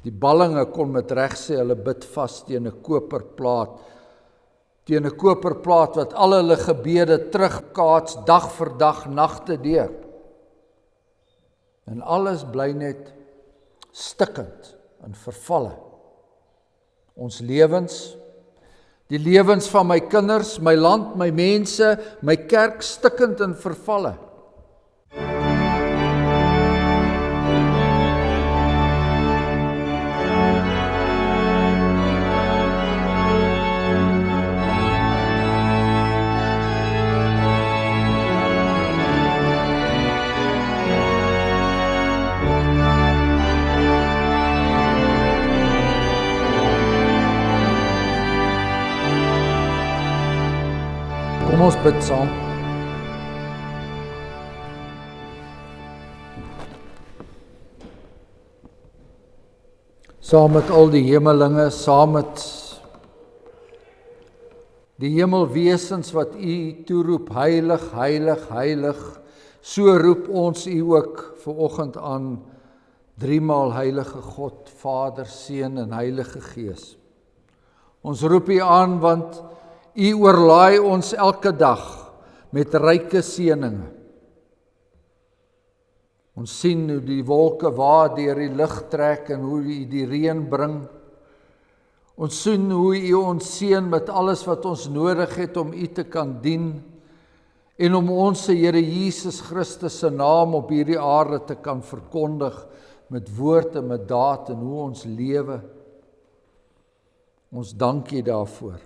Die ballinge kon met reg sê, hulle bid vas teen 'n koperplaat. Teen 'n koperplaat wat al hulle gebede terugkaats, dag vir dag, nagte deur. En alles bly net stikkend en vervalle. Ons lewens, die lewens van my kinders, my land, my mense, my kerk stikkend en vervalle. Kom ons bid saam. Saam met al die hemelinge, saam met die hemelwesens wat U toeroep, heilig, heilig, heilig. So roep ons U ook vanoggend aan, driemaal heilige God, Vader, Seun en Heilige Gees. Ons roep U aan want U oorlaai ons elke dag met ryke seëninge. Ons sien hoe die wolke waad deur die lug trek en hoe U die reën bring. Ons sien hoe U ons seën met alles wat ons nodig het om U te kan dien en om ons Here Jesus Christus se naam op hierdie aarde te kan verkondig met woord en met daad en hoe ons lewe. Ons dank U daarvoor.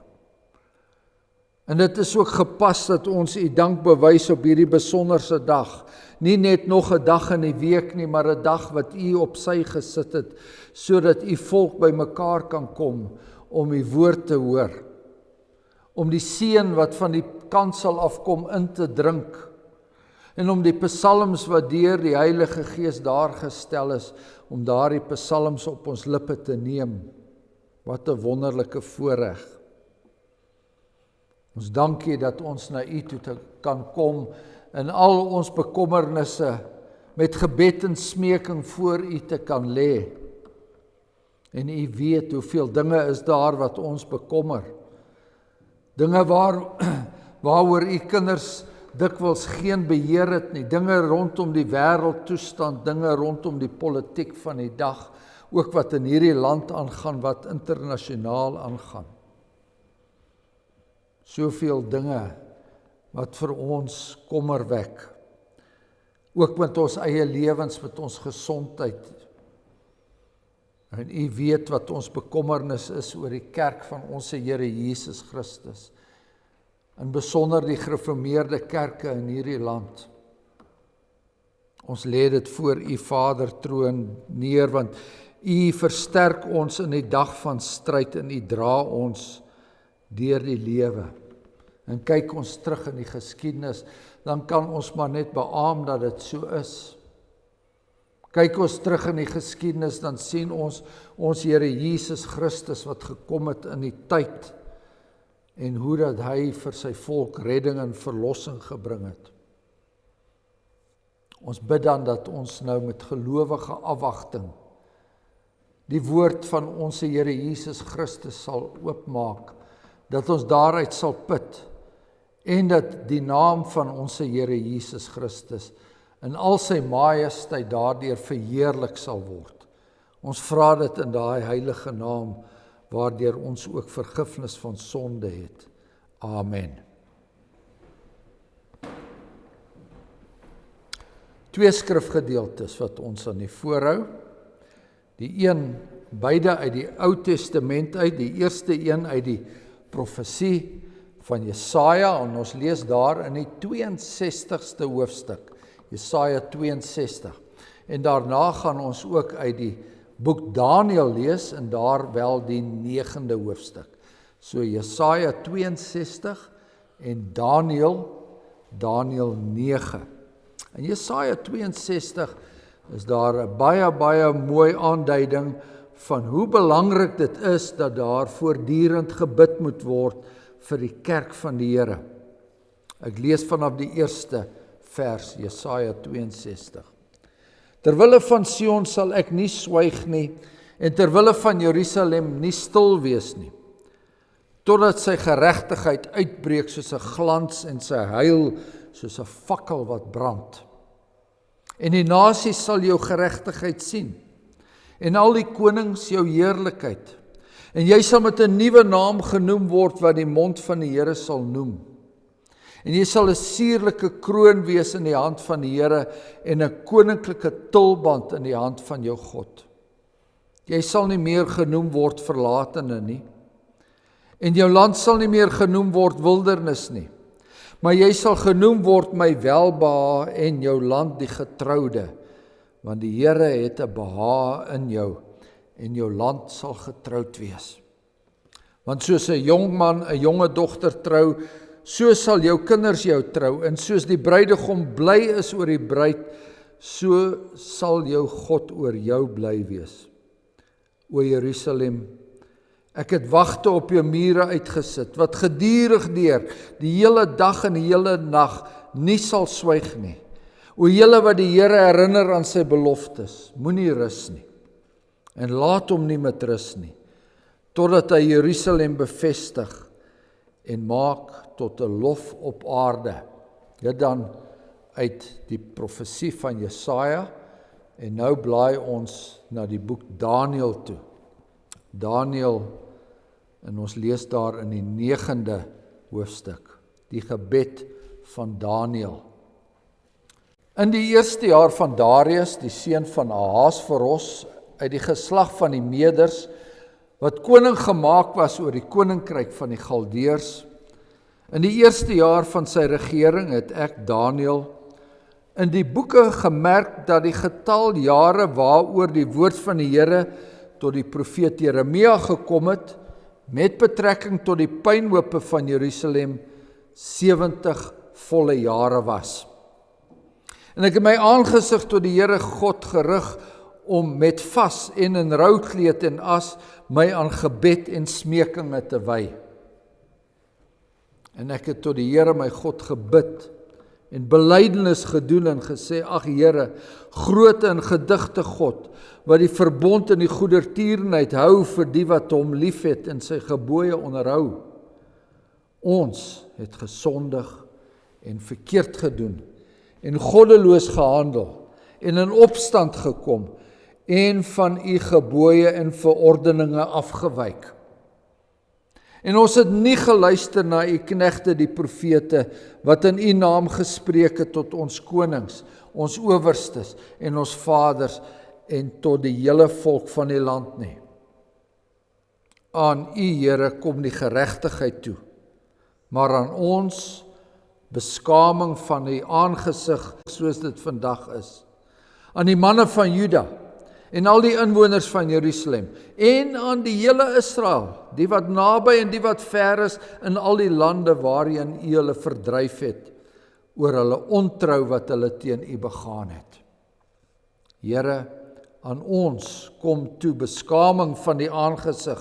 En dit is ook gepas dat ons U dank bewys op hierdie besonderse dag. Nie net nog 'n dag in die week nie, maar 'n dag wat U op sy gesit het, sodat U volk bymekaar kan kom om U woord te hoor. Om die seën wat van die kansel afkom in te drink. En om die psalms wat deur die Heilige Gees daar gestel is, om daardie psalms op ons lippe te neem. Wat 'n wonderlike voorreg. Ons dank U dat ons na U toe kan kom en al ons bekommernisse met gebed en smeking voor U te kan lê. En U weet hoeveel dinge is daar wat ons bekommer. Dinge waaroor U kinders dikwels geen beheer het nie. Dinge rondom die wêreldtoestand, dinge rondom die politiek van die dag, ook wat in hierdie land aangaan, wat internasionaal aangaan. Soveel dinge wat vir ons kommer wek. Ook met ons eie lewens, met ons gesondheid. En U weet wat ons bekommernis is oor die kerk van ons Here Jesus Christus. In besonder die gereformeerde kerke in hierdie land. Ons lê dit voor U Vader troon neer, want U versterk ons in die dag van stryd en U dra ons deur die lewe. En kyk ons terug in die geskiedenis, dan kan ons maar net beamoen dat dit so is. Kyk ons terug in die geskiedenis, dan sien ons Here Jesus Christus wat gekom het in die tyd en hoe dat hy vir sy volk redding en verlossing gebring het. Ons bid dan dat ons nou met gelowige afwagting die woord van ons Here Jesus Christus sal oopmaak, dat ons daaruit sal put en dat die naam van ons Here Jesus Christus in al sy majesteit daardeur verheerlik sal word. Ons vra dit in daai heilige naam, waardeur ons ook vergifnis van sonde het. Amen. 2 skrifgedeeltes wat ons aan die voorhou. Die een, beide uit die Ou Testament uit, die eerste een uit die profesie van Jesaja, en ons lees daar in die 62ste hoofstuk, Jesaja 62. En daarna gaan ons ook uit die boek Daniël lees, en daar wel die 9de hoofstuk. So Jesaja 62 en Daniël 9. In Jesaja 62 is daar 'n baie mooi aanduiding van hoe belangrik dit is dat daar voortdurend gebid moet word vir die kerk van die Here. Ek lees vanaf die eerste vers, Jesaja 62. Terwille van Sion sal ek nie swyg nie, en terwille van Jerusalem nie stil wees nie, totdat sy geregtigheid uitbreek soos 'n glans en sy heil soos 'n fakkel wat brand. En die nasies sal jou geregtigheid sien, en al die konings jou heerlikheid. En jy sal met 'n nuwe naam genoem word wat die mond van die Here sal noem. En jy sal 'n suurlike kroon wees in die hand van die Here en 'n koninklike tulband in die hand van jou God. Jy sal nie meer genoem word verlatene nie. En jou land sal nie meer genoem word wildernis nie. Maar jy sal genoem word my welbehae en jou land die getroude. Want die Here het 'n behae in jou en jou land sal getroud wees. Want soos 'n jong man 'n jonge dogter trou, so sal jou kinders jou trou, en soos die bruidegom bly is oor die bruid, so sal jou God oor jou bly wees. O Jerusalem, ek het wagte op jou mure uitgesit, wat gedurig deur die hele dag en die hele nag nie sal swyg nie. O julle wat die Here herinner aan sy beloftes, moenie rus nie, en laat hom nie met rus nie, totdat hy Jerusalem bevestig en maak tot 'n lof op aarde. Dit dan uit die profesie van Jesaja, en nou blaai ons na die boek Daniël toe. Daniël, en ons lees daar in die 9de hoofstuk, die gebed van Daniël. In die eerste jaar van Darius, die seun van Ahasveros, uit die geslag van die Meders, wat koning gemaak was oor die koninkryk van die Galdeërs, in die eerste jaar van sy regering het ek, Daniël, in die boeke gemerk dat die getal jare waaroor die woord van die Here tot die profeet Jeremia gekom het, met betrekking tot die puinhope van Jerusalem, 70 volle jare was. En ek het my aangesig tot die Here God gerig om met vas en in roukleed en as my aan gebed en smekinge te wy. En ek het tot die Here my God gebid en belydenis gedoen en gesê, ag Here, groote en gedigte God, wat die verbond en die goedertierenheid hou vir die wat hom liefhet en sy gebooie onderhou. Ons het gesondig en verkeerd gedoen en goddeloos gehandel en in opstand gekom en van u gebooie en verordeninge afgewyk. En ons het nie geluister na u knegte die profete, wat in u naam gespreek het tot ons konings, ons owerstes en ons vaders en tot die hele volk van die land nie. Aan u, Here, kom die geregtigheid toe, maar aan ons beskaming van die aangesig, soos dit vandag is. Aan die manne van Juda en al die inwoners van Jerusalem en aan die hele Israel, die wat naby en die wat ver is in al die lande waarheen u hulle verdryf het, oor hulle ontrou wat hulle teen u begaan het. Here, aan ons kom toe beskaming van die aangesig,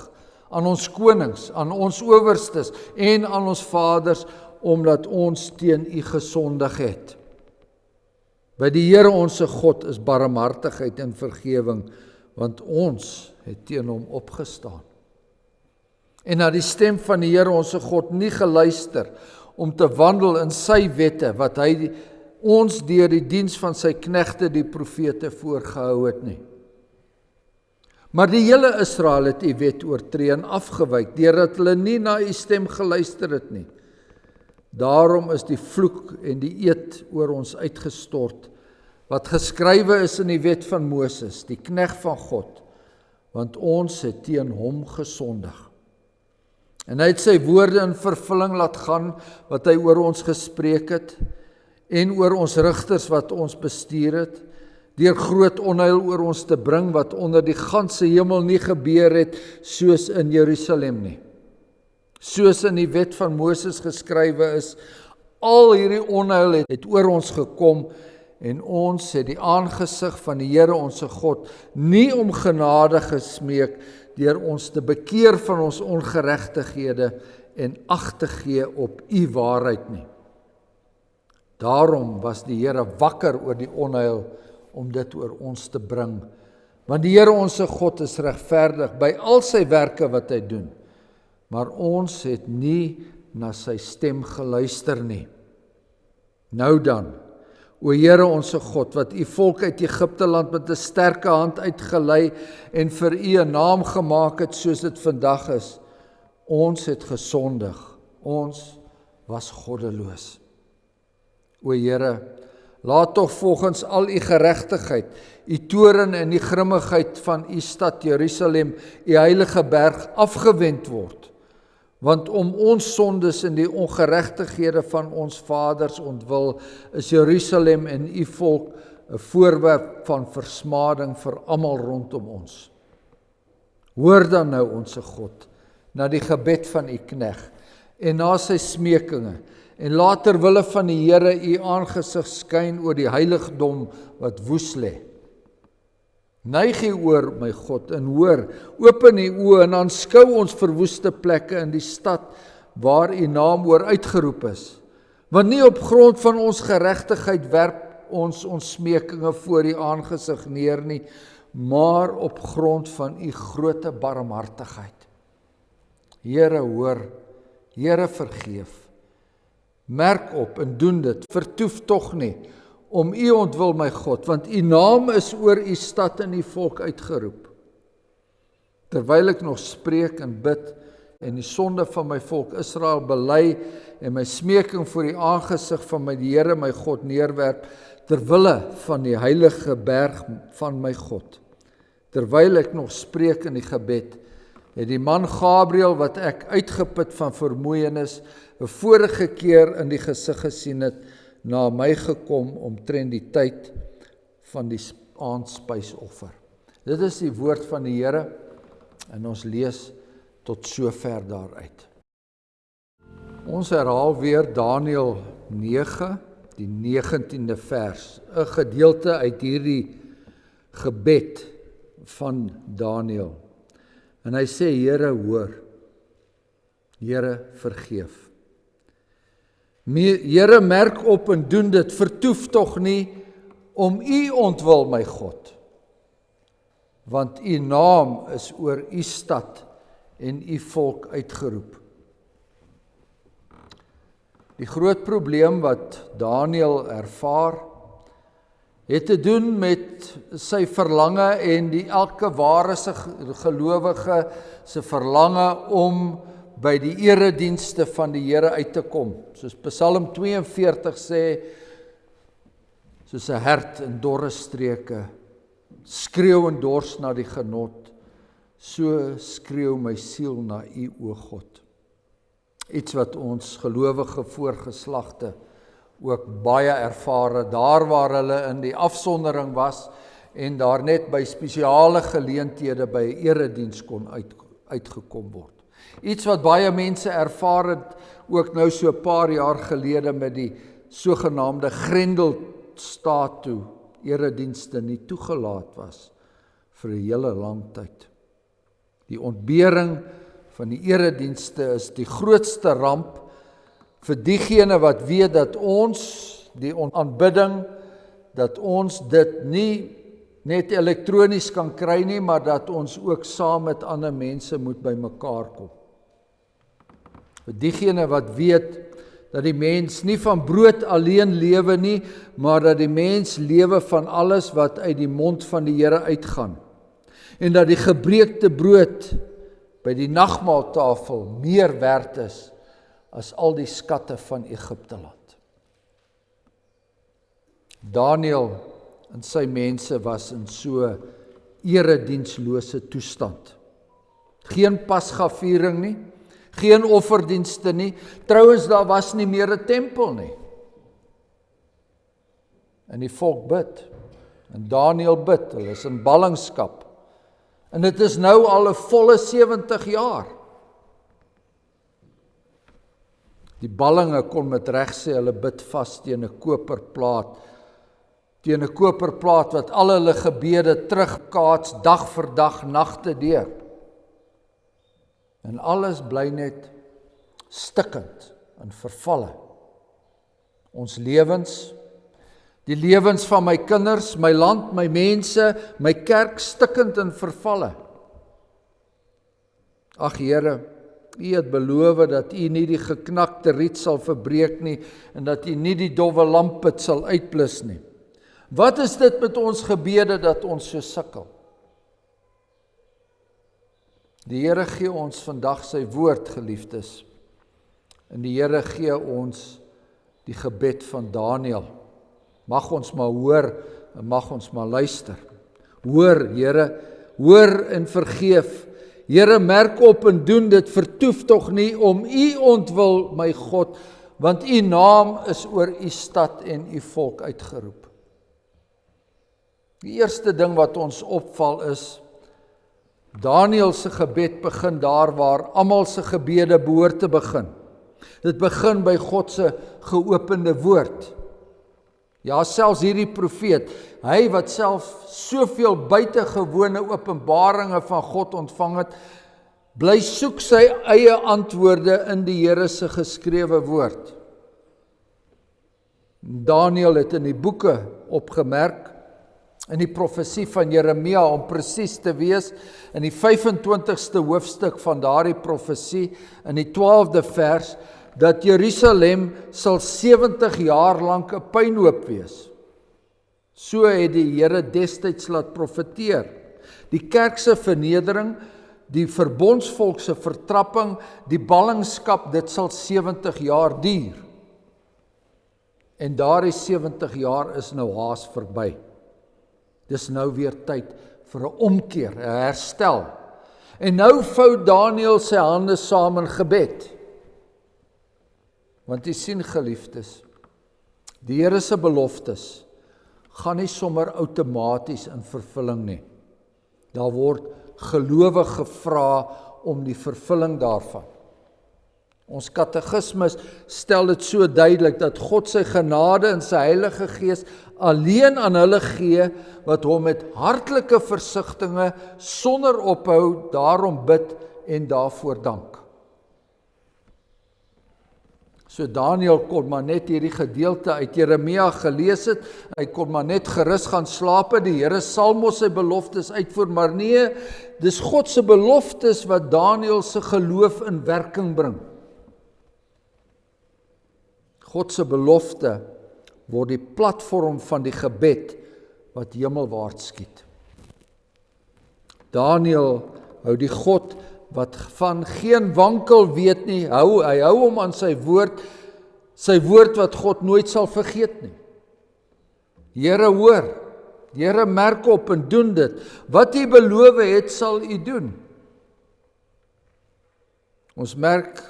aan ons konings, aan ons owerstes en aan ons vaders, omdat ons teen u gesondig het. By die Here onse God is barmhartigheid en vergewing, want ons het teen hom opgestaan. En na die stem van die Here onse God nie geluister, om te wandel in sy wette, wat hy ons deur die diens van sy knegte die profete voorgehou het nie. Maar die hele Israel het u wet oortree en afgewyk, deurdat hulle nie na u stem geluister het nie. Daarom is die vloek en die eed oor ons uitgestort, wat geskrywe is in die wet van Moses, die knegt van God, want ons het teen hom gesondig. En hy het sy woorde in vervulling laat gaan, wat hy oor ons gespreek het, en oor ons rigters wat ons bestuur het, deur groot onheil oor ons te bring, wat onder die ganse hemel nie gebeur het, soos in Jerusalem nie. Soos in die wet van Moses geskrywe is, al hierdie onheil het oor ons gekom, en ons het die aangesig van die Here onse God nie om genade gesmeek, deur ons te bekeer van ons ongeregtighede en ag te gee op u waarheid nie. Daarom was die Here wakker oor die onheil om dit oor ons te bring. Want die Here ons God is regverdig by al sy werke wat hy doen. Maar ons het nie na sy stem geluister nie. Nou dan, o Here ons God, wat u volk uit Egipte land met 'n sterke hand uitgelei en vir u 'n naam gemaak het soos dit vandag is, ons het gesondig, ons was goddeloos. O Here, laat tog volgens al u geregtigheid, u toorn en die grimmigheid van u stad Jerusalem, u heilige berg, afgewend word. Want om ons sondes en die ongeregtighede van ons vaders ontwil, is Jerusalem en u volk 'n voorwerp van versmading vir almal rondom ons. Hoor dan nou ons God, na die gebed van u knegt, en na sy smekinge, en laat ter wille van die Here u aangesig skyn oor die heiligdom wat woes lê. Neig u oor, my God, en hoor, open u oë en aanskou ons verwoeste plekke in die stad waar u naam oor uitgeroep is. Want nie op grond van ons geregtigheid werp ons smekinge voor u aangesig neer nie, maar op grond van u groote barmhartigheid. Here hoor, Here vergeef. Merk op en doen dit, vertoef tog nie, om u ontwil, my God, want u naam is oor u stad en u volk uitgeroep. Terwyl ek nog spreek en bid en die sonde van my volk Israel bely en my smeking voor die aangesig van my die Here my God neerwerp, terwille van die heilige berg van my God. Terwyl ek nog spreek in die gebed, het die man Gabriël, wat ek uitgeput van vermoeienis, 'n vorige keer in die gesig gesien het, na my gekom omtrent die tyd van die aandspysoffer. Dit is die woord van die Here, en ons lees tot sover daaruit. Ons herhaal weer Daniël 9, die 19de vers, 'n gedeelte uit hierdie gebed van Daniël. En hy sê, Here hoor, Here vergeef. Here merk op en doen dit, vertoef tog nie om u ontwil, my God. Want u naam is oor u stad en u volk uitgeroep. Die groot probleem wat Daniël ervaar, het te doen met sy verlange en die elke ware gelowige se verlange om by die eredienste van die Here uit te kom. Soos Psalm 42 sê, soos 'n hert in dorre streke, skreeu en dors na die genot, so skreeu my siel na u, o God. Iets wat ons gelowige voorgeslagte ook baie ervare, daar waar hulle in die afsondering was en daar net by spesiale geleenthede by 'n erediens kon uitgekom word. Iets wat baie mense ervaar het, ook nou so 'n paar jaar gelede met die sogenaamde Grendelstaat toe eredienste nie toegelaat was vir 'n hele lang tyd. Die ontbering van die eredienste is die grootste ramp vir diegene wat weet dat ons die aanbidding, dat ons dit nie net elektronies kan kry nie, maar dat ons ook saam met ander mense moet by mekaar kom. Vir diegene wat weet dat die mens nie van brood alleen lewe nie, maar dat die mens lewe van alles wat uit die mond van die Here uitgaan. En dat die gebreekte brood by die nagmaaltafel meer werd is as al die skatte van Egipte land. Daniël en sy mense was in so eredienslose toestand. Geen Pasga-viering nie, geen offerdienste nie. Trouwens, daar was nie meer 'n tempel nie. En die volk bid. En Daniël bid. Hulle is in ballingskap. En dit is nou al 'n volle 70 jaar. Die ballinge kon met reg sê hulle bid vas teen 'n koperplaat. Teen 'n koperplaat wat al hulle gebede terugkaats dag vir dag, nagte deur. En alles bly net stikkend en vervalle. Ons lewens, Die lewens van my kinders, my land, my mense, my kerk stikkend in vervalle. Ag Here, U het beloof dat U nie die geknakte riet sal verbreek nie en dat U nie die dowwe lampet sal uitblus nie. Wat is dit met ons gebede dat ons so sukkel? Die Here gee ons vandag sy woord, geliefdes. En die Here gee ons die gebed van Daniël. Mag ons maar hoor en mag ons maar luister. Hoor, Here, hoor en vergeef. Here, merk op en doen dit, vertoef tog nie om U ontwil, my God, want U naam is oor U stad en U volk uitgeroep. Die eerste ding wat ons opval is, Daniël se gebed begin daar waar almal se gebede behoort te begin. Dit begin by God se geopende woord. Ja, selfs hierdie profeet, hy wat self soveel buitengewone openbaringe van God ontvang het, bly soek sy eie antwoorde in die Here se geskrewe woord. Daniël het in die boeke opgemerk, in die profesie van Jeremia, om presies te wees, in die 25ste hoofstuk van daardie profesie, in die 12de vers, dat Jerusalem sal 70 jaar lank 'n pynhoop wees. So het die Here destyds laat profeteer. Die kerk se vernedering, die verbondsvolk se vertrapping, die ballingskap, dit sal 70 jaar duur. En daardie 70 jaar is nou haas verby. Dis nou weer tyd vir 'n omkeer, 'n herstel. En nou vou Daniël sy hande saam in gebed. Want jy sien, geliefdes, die Here se beloftes gaan nie sommer outomaties in vervulling nie. Daar word gelowig gevra om die vervulling daarvan. Ons katekismes stel dit so duidelik dat God sy genade en sy Heilige Gees alleen aan hulle gee wat hom met hartlike versigtinge sonder ophou daarom bid en daarvoor dank. So Daniël kon maar net hierdie gedeelte uit Jeremia gelees het, hy kon maar net gerus gaan slaap, die Here sal mos sy beloftes uitvoer, maar nee, dis God se beloftes wat Daniël se geloof in werking bring. God se belofte word die platform van die gebed wat hemelwaarts skiet. Daniël hou die God wat van geen wankel weet nie, hy hou hom aan sy woord wat God nooit sal vergeet nie. Here hoor, Here merk op en doen dit, wat U beloof het sal U doen. Ons merk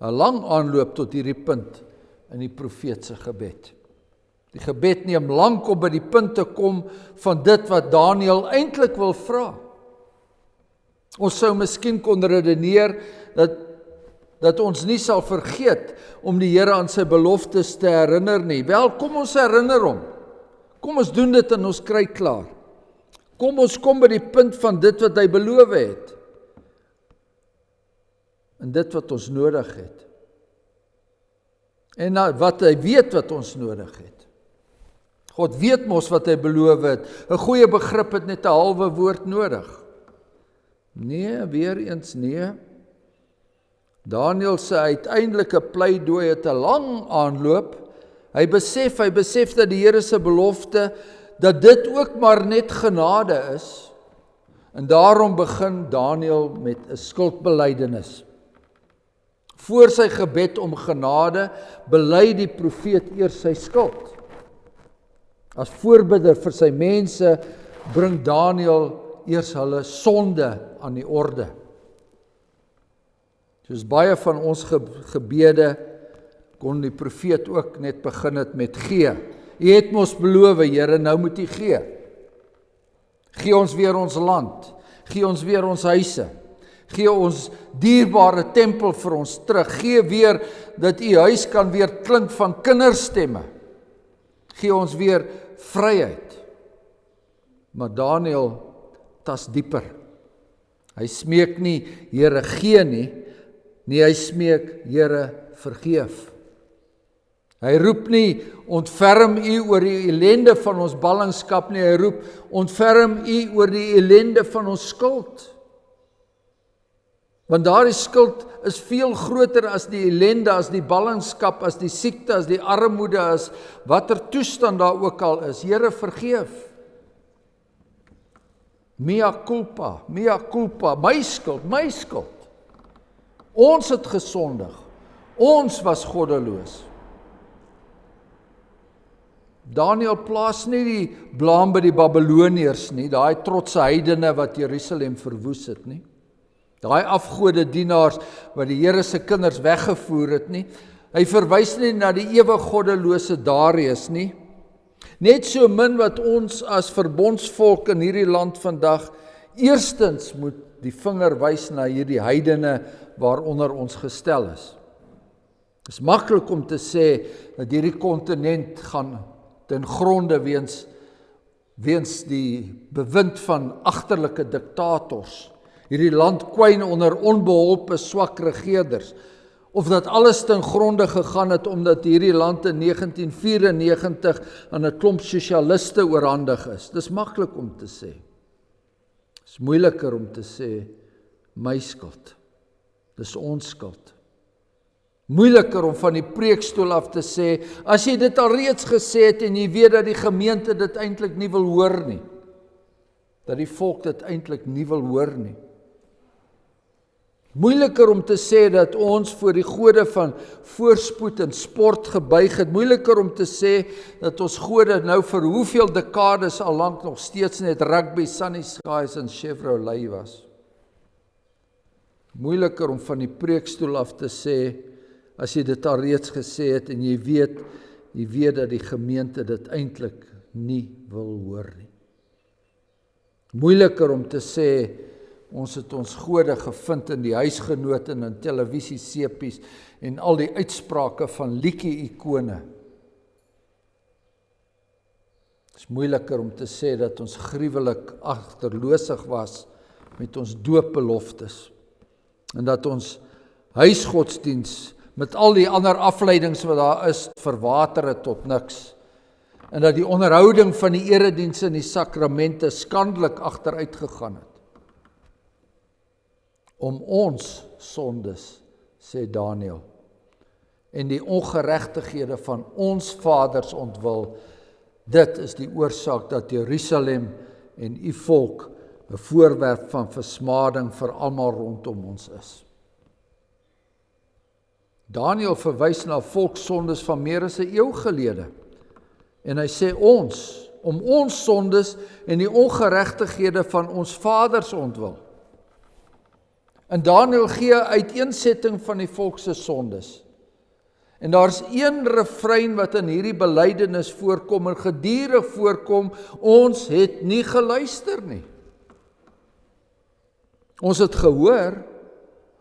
'n lang aanloop tot hierdie punt in die profeet se gebed. Die gebed neem lank om by die punt te kom van dit wat Daniël eintlik wil vra. Ons sou miskien kon redeneer dat ons nie sal vergeet om die Here aan sy beloftes te herinner nie. Wel, kom ons herinner hom. Kom ons doen dit en ons kry klaar. Kom ons kom by die punt van dit wat hy beloof het. En dit wat ons nodig het. En wat hy weet wat ons nodig het. God weet mos wat hy beloof het. 'n Goeie begrip het net 'n halwe woord nodig. Nee, weer eens nee. Daniël se uiteindelike pleidooi het 'n lang aanloop. Hy besef dat die Here se belofte, dat dit ook maar net genade is. En daarom begin Daniël met 'n skuldbelydenis. Voor sy gebed om genade, bely die profeet eers sy skuld. As voorbidder vir sy mense, bring Daniël eers hulle sonde aan die orde. Soos baie van ons gebede, kon die profeet ook net begin het met gee. U het mos beloof, Here, nou moet U gee. Gee ons weer ons land, gee ons weer ons huise, gee ons dierbare tempel vir ons terug, gee weer dat U huis kan weer klink van kinderstemme, gee ons weer vryheid. Maar Daniël tas dieper. Hy smeek nie, Here gee nie, hy smeek, Here vergeef. Hy roep nie, ontferm u oor die ellende van ons ballingskap nie, hy roep, ontferm u oor die ellende van ons skuld. Want daardie skuld is veel groter as die ellende, as die ballingskap, as die siekte, as die armoede, as watter toestand daar ook al is. Here, vergeef. Mea culpa, my skuld. Ons het gesondig. Ons was goddeloos. Daniël plaas nie die blaam by die Babyloniërs nie, daai trotse heidene wat Jerusalem verwoes het nie. Daai afgode dienaars wat die Here se kinders weggevoer het nie. Hy verwys nie na die ewig goddelose Darius nie. Net so min wat ons as verbondsvolk in hierdie land vandag eerstens moet die vinger wys na hierdie heidene waaronder ons gestel is. Dit is maklik om te sê dat hierdie kontinent gaan ten gronde weens die bewind van agterlike diktators. Hierdie land kwyn onder onbeholpe swak regerders. Of dat alles ten gronde gegaan het omdat hierdie land in 1994 aan 'n klomp sosialiste oorhandig is. Dis maklik om te sê. Dis moeiliker om te sê my skuld. Dis ons skuld. Moeiliker om van die preekstoel af te sê, as jy dit al reeds gesê het en jy weet dat die gemeente dit eintlik nie wil hoor nie. Dat die volk dit eintlik nie wil hoor nie. Moeiliker om te sê dat ons voor die gode van voorspoed en sport gebuig het. Moeiliker om te sê dat ons gode nou vir hoeveel dekades al lank nog steeds net rugby, sunny skies en Chevrolet was. Moeiliker om van die preekstoel af te sê, as jy dit al reeds gesê het en jy weet dat die gemeente dit eintlik nie wil hoor nie. Moeiliker om te sê, ons het ons gode gevind in die huisgenote en in televisiesepies en al die uitsprake van liedjie-ikone. Het is moeiliker om te sê dat ons gruwelik agterloosig was met ons doopbeloftes en dat ons huisgodsdiens met al die ander afleidings wat daar is, verwater het tot niks. En dat die onderhouding van die erediens en die sakramente skandelik agteruit gegaan het. Om ons sondes, sê Daniël, en die ongeregtighede van ons vaders ontwil, dit is die oorsaak dat Jerusalem en u volk 'n voorwerp van versmading vir almal rondom ons is. Daniël verwys na volkssondes van meer as 'n eeu gelede. En hy sê ons, om ons sondes en die ongeregtighede van ons vaders ontwil. En Daniël gee 'n uiteensetting van die volk se sondes. En daar's een refrein wat in hierdie belydenis voorkom en gedurig voorkom, ons het nie geluister nie. Ons het gehoor,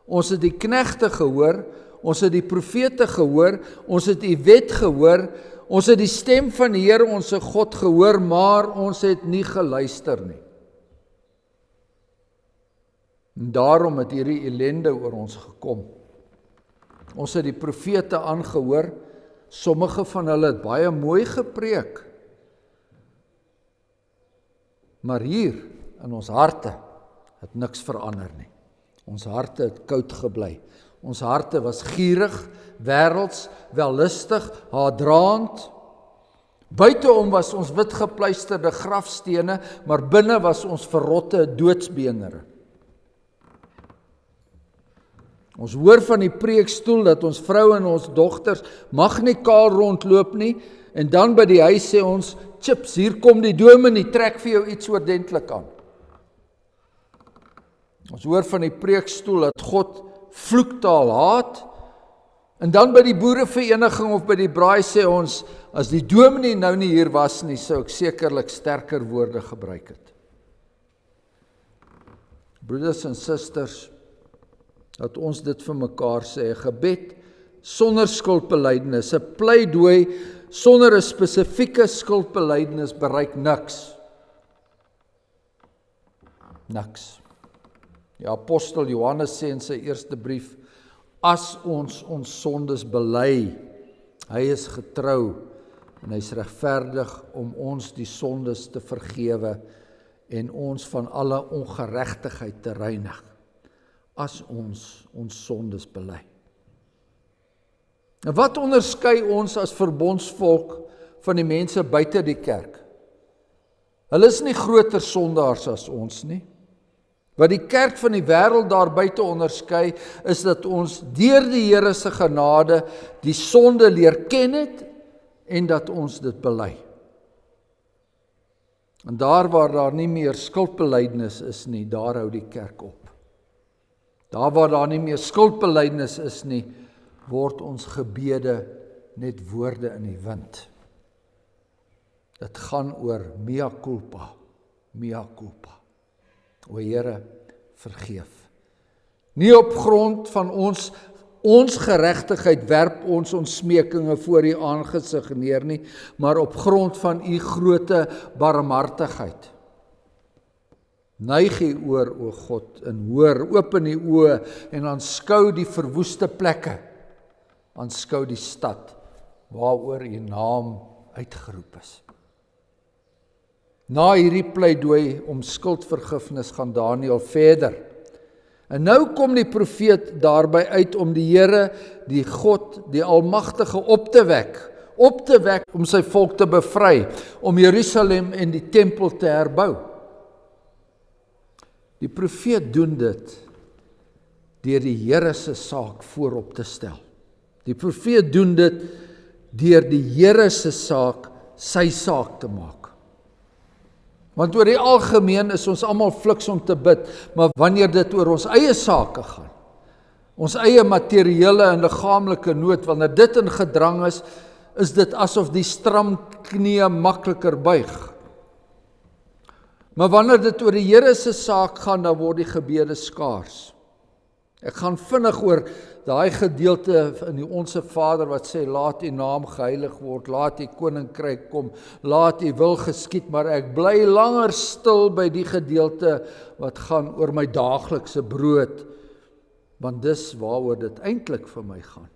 ons het die knegte gehoor, ons het die profete gehoor, ons het die wet gehoor, ons het die stem van die Here ons God gehoor, maar ons het nie geluister nie. En daarom het hierdie ellende oor ons gekom. Ons het die profete aangehoor, sommige van hulle het baie mooi gepreek. Maar hier in ons harte het niks verander nie. Ons harte het koud gebly. Ons harte was gierig, wêrelds, wellustig, haatdraand. Buiteom was ons witgepluisterde grafstene, maar binne was ons verrotte doodsbeenere. Ons hoor van die preekstoel dat ons vroue en ons dogters mag nie kaal rondloop nie, en dan by die huis sê ons, chips, hier kom die dominee, trek vir jou iets oordentlik aan. Ons hoor van die preekstoel dat God vloektaal haat, en dan by die boerevereniging of by die braai sê ons, as die dominee nou nie hier was nie, sou ek sekerlik sterker woorde gebruik het. Broeders en susters, dat ons dit vir mekaar sê, 'n gebed sonder skuldbelydenis, 'n pleidooi sonder 'n spesifieke skuldbelydenis bereik niks. Niks. Die apostel Johannes sê in sy eerste brief, as ons ons sondes bely, Hy is getrou en hy is regverdig om ons die sondes te vergewe en ons van alle ongeregtigheid te reinig, as ons sondes bely. En wat onderskei ons as verbondsvolk van die mense buite die kerk? Hulle is nie groter sondaars as ons nie. Wat die kerk van die wêreld daar buite onderskei, is dat ons deur die Here se genade die sonde leer ken het en dat ons dit bely. En daar waar daar nie meer skuldbelydenis is nie, daar hou die kerk op. Daar waar daar nie meer skuldbelydenis is nie, word ons gebede net woorde in die wind. Dit gaan oor mea culpa, mea culpa. O Here, vergeef. Nie op grond van ons geregtigheid werp ons smeekinge voor U aangesig neer nie, maar op grond van U groote barmhartigheid. Neig U oor, o God, en hoor, open U oë en aanskou die verwoeste plekke. Aanskou die stad waaroor U naam uitgeroep is. Na hierdie pleidooi om skuldvergifnis gaan Daniël verder. En nou kom die profeet daarby uit om die Here, die God, die Almagtige op te wek om sy volk te bevry, om Jerusalem en die tempel te herbou. Die profeet doen dit deur die Here se saak voorop te stel. Die profeet doen dit deur die Here se saak sy saak te maak. Want oor die algemeen is ons almal fliks om te bid, maar wanneer dit oor ons eie sake gaan, ons eie materiële en liggaamlike nood, wanneer dit in gedrang is dit asof die stram knieë makliker buig. Maar wanneer dit oor die Here se saak gaan, dan word die gebede skaars. Ek gaan vinnig oor daai gedeelte in die Onse Vader wat sê, laat U naam geheilig word, laat U koninkryk kom, laat U wil geskied, maar ek bly langer stil by die gedeelte wat gaan oor my daaglikse brood, want dis waaroor dit eintlik vir my gaan.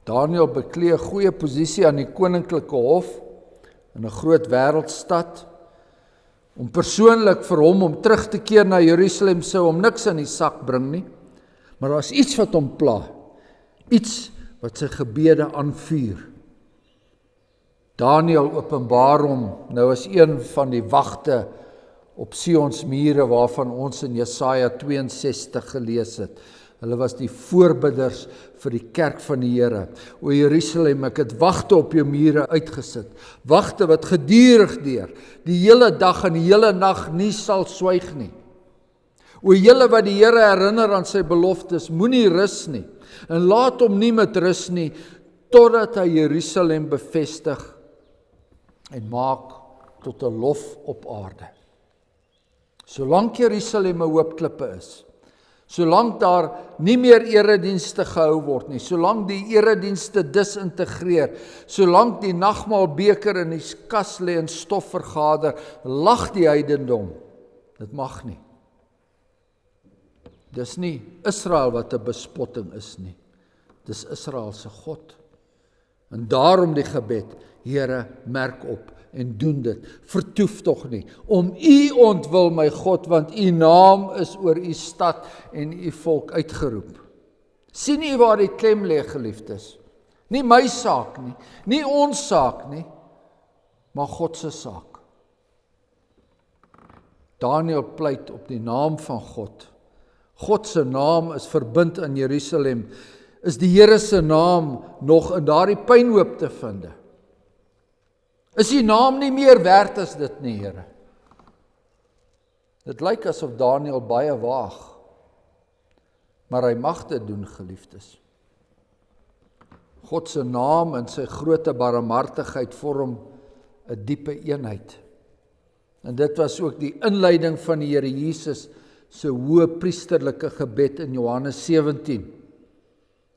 Daniël beklee 'n goeie posisie aan die koninklike hof in 'n groot wêreldstad. Om persoonlik vir hom om terug te keer na Jerusalem sou hom niks in die sak bring nie. Maar daar is iets wat hom pla. Iets wat sy gebede aanvuur. Daniël openbaar hom nou as een van die wagte op Sions mure waarvan ons in Jesaja 62 gelees het. Hulle was die voorbidders vir die kerk van die Here. O Jerusalem, ek het wagte op jou mure uitgesit. Wagte wat gedurig deur die hele dag en die hele nag nie sal swyg nie. O julle wat die Here herinner aan sy beloftes, moenie rus nie. En laat hom nie met rus nie, totdat hy Jerusalem bevestig en maak tot 'n lof op aarde. Solank Jerusalem 'n hoopklippe is, solank daar nie meer eredienste gehou word nie, solank die eredienste disintegreer, solank die nagmaalbeker in die kas lê en stof vergader, lag die heidendom. Dit mag nie. Dis nie Israel wat 'n bespotting is nie. Dis Israel se God. En daarom die gebed, Here, merk op en doen dit. Vertoef tog nie. Om U ontwil, my God, want U naam is oor U stad en U volk uitgeroep. Sien U waar die klem lê, geliefdes? Nie my saak nie, nie ons saak nie, maar God se saak. Daniël pleit op die naam van God. God se naam is verbind aan Jerusalem. Is die Here se naam nog in daardie pynhoop te vind? Is die naam nie meer werd as dit nie, Here? Dit lyk asof Daniël baie waag, maar hy mag dit doen, geliefdes. God se naam en sy groote barmhartigheid vorm 'n diepe eenheid. En dit was ook die inleiding van die Here Jesus se hoë priesterlike gebed in Johannes 17.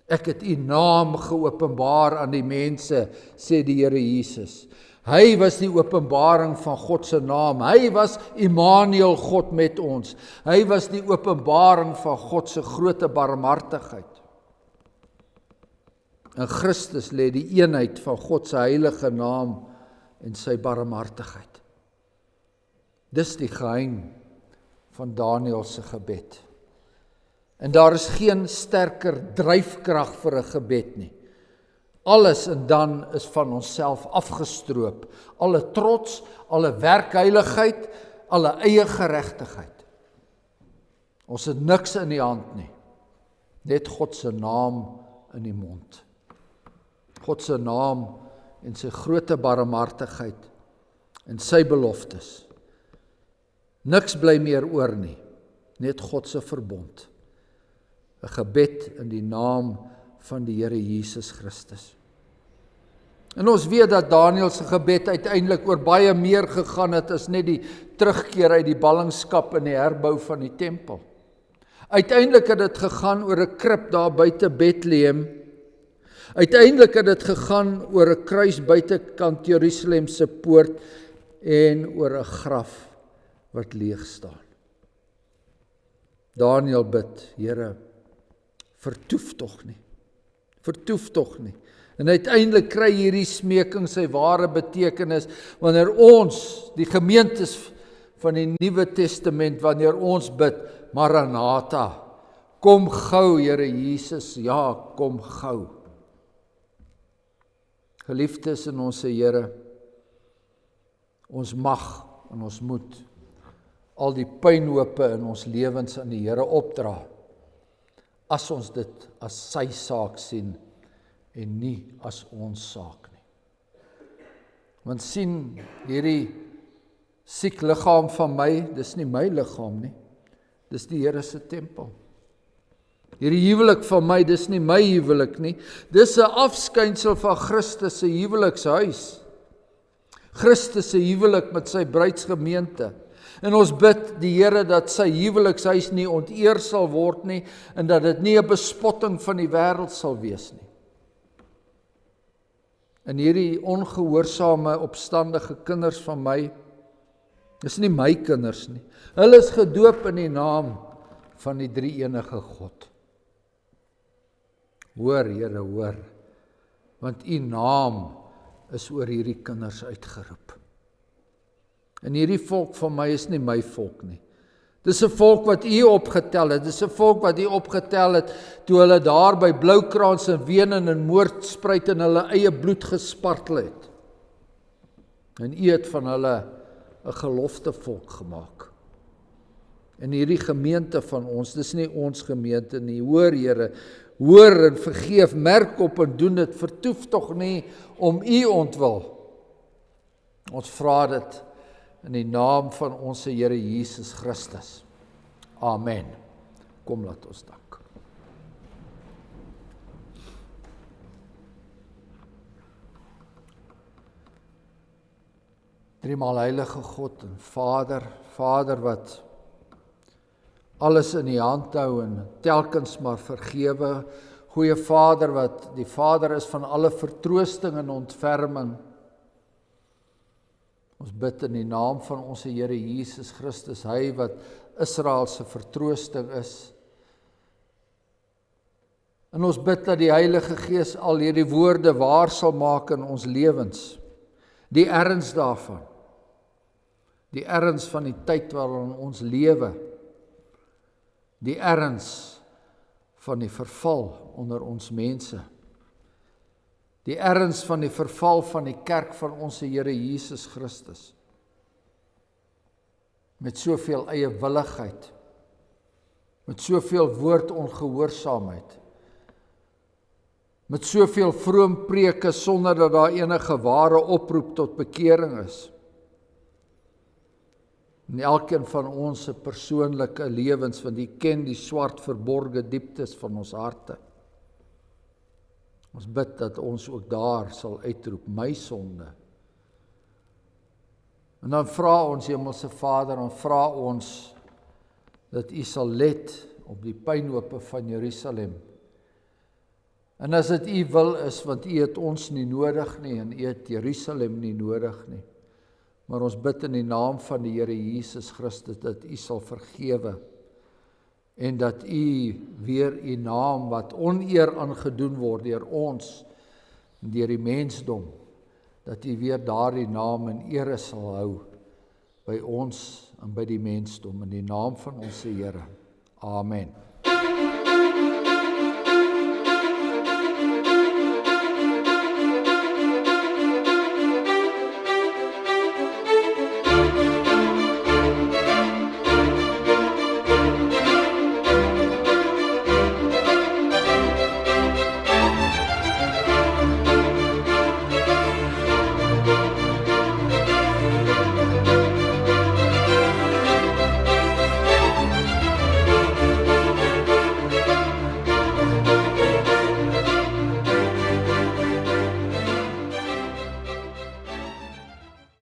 Ek het U naam geopenbaar aan die mense, sê die Here Jesus. Hy was die openbaring van God se naam. Hy was Immanuel, God met ons. Hy was die openbaring van God se groote barmhartigheid. In Christus lê die eenheid van God se heilige naam en sy barmhartigheid. Dis die geheim van Daniël se gebed. En daar is geen sterker dryfkrag vir 'n gebed nie. Alles en dan is van onsself afgestroop. Alle trots, alle werkheiligheid, alle eie geregtigheid. Ons het niks in die hand nie. Net God se naam in die mond. God se naam en sy groote barmhartigheid en sy beloftes. Niks bly meer oor nie. Net God se verbond. 'n Gebed in die naam van die Here Jesus Christus. En ons weet dat Daniël se gebed uiteindelik oor baie meer gegaan het as net die terugkeer uit die ballingskap en die herbou van die tempel. Uiteindelik het dit gegaan oor 'n krib daar buite Bethlehem. Uiteindelik het dit gegaan oor 'n kruis buitekant Jerusalem se poort en oor 'n graf wat leeg staan. Daniël bid, Here, vertoef tog nie. Vertoef tog nie. En uiteindelik kry hierdie smeking sy ware betekenis wanneer ons, die gemeentes van die Nuwe Testament, wanneer ons bid, Maranatha, kom gou, Here Jesus, ja, kom gou. Geliefdes in ons Here, ons mag en ons moet al die pynhope in ons lewens aan die Here opdra, as ons dit as sy saak sien en nie as ons saak nie. Want sien, hierdie siek liggaam van my, dis nie my liggaam nie, dis die Here se tempel. Hierdie huwelik van my, dis nie my huwelik nie, dis 'n afskynsel van Christus se huwelikshuis. Christus se huwelik met sy bruidsgemeente. En ons bid die Here dat sy huwelikshuis nie onteer sal word nie, en dat dit nie 'n bespotting van die wêreld sal wees nie. En hierdie ongehoorsame, opstandige kinders van my, dis nie my kinders nie. Hulle is gedoop in die naam van die drie-enige God. Hoor, Here, hoor, want u naam is oor hierdie kinders uitgeroep. En hierdie volk van my is nie my volk nie. Dis 'n volk wat u opgetel het, dis 'n volk wat u opgetel het, toe hulle daar by Bloukraans en Wenen en Moordspruit in hulle eie bloed gespartel het. En u het van hulle 'n gelofte volk gemaak. En hierdie gemeente van ons, dis nie ons gemeente nie, hoor Here, hoor en vergeef, merk op en doen dit, vertoef tog nie om u ontwil. Ons vra dit in die naam van ons Here Jesus Christus. Amen. Kom, laat ons dank. Driemaal heilige God en Vader wat alles in die hand hou en telkens maar vergewe, goeie Vader wat die Vader is van alle vertroosting en ontferming. Ons bid in die naam van ons Here Jesus Christus, hy wat Israel se vertroosting is. En ons bid dat die Heilige Gees al hierdie woorde waar sal maak in ons lewens. Die erns daarvan. Die erns van die tyd waarin ons lewe. Die erns van die verval onder ons mense. Die erns van die verval van die kerk van ons Here Jesus Christus. Met soveel eie willigheid. Met soveel woordongehoorsaamheid. Met soveel vroom preke sonder dat daar enige ware oproep tot bekering is. En elkeen van ons se persoonlike lewens, want U ken die swart verborge dieptes van ons harte. Ons bid dat ons ook daar sal uitroep, my sonde. En dan vra ons Hemelse Vader, dan vra ons dat U sal let op die pynhope van Jerusalem. En as dit U wil is, want U het ons nie nodig nie, en U het Jerusalem nie nodig nie. Maar ons bid in die naam van die Here Jesus Christus, dat U sal vergewe, en dat U weer U naam wat oneer aangedoen word deur ons, deur die mensdom, dat U weer daardie naam in ere sal hou by ons en by die mensdom, in die naam van ons Here. Amen.